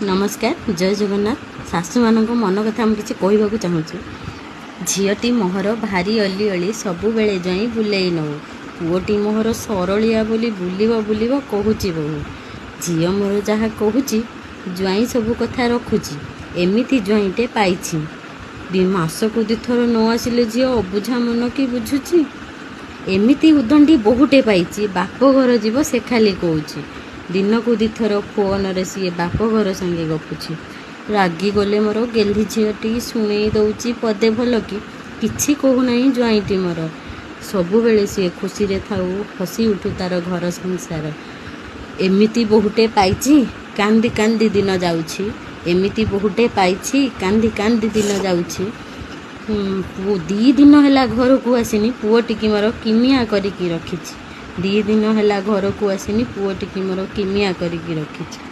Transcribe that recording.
नमस्कार जय जगन्नाथ शाशु मान मन कथा आम कि कहवाक चाहूँ झीटी मोहर भारी अली अली सबु बेले जाई बुले नौ पुओटी मोहर सरलिया बोली बुलिब बुलिब कहूची बहु झील मोर जहाँ कहूची ज्वाई सबु कथा रखुची एमिति ज्वाईटे पाई मासकु दिथर न आसिले झी अबुझा मन कि बुझुची एमिति उदंडी बहुटे पाई बाप घर जीव से खाली कहूची दिन को दिथर फोन रे सी बाप घर संगे गपुची रागी गले मोर गेली झीटी शुणे दौची पदे भल कि किछि कहूना ज्वाईटी मोर सबु बेले सी खुशी रे थाऊ हसी उठू तार घर संसार एमिति बहुटे पाई कांदी कांदी दिन जाउछि एमिति बहुटे पाई कांदी कांदी दिन जाउछि दी दिन है घर को आसनी पुओ टिकी मोर किमिया करिकी रखिछि दी दिन है घर को आसनी पुओ टिकी मोर किमिया करिकी रखिछि।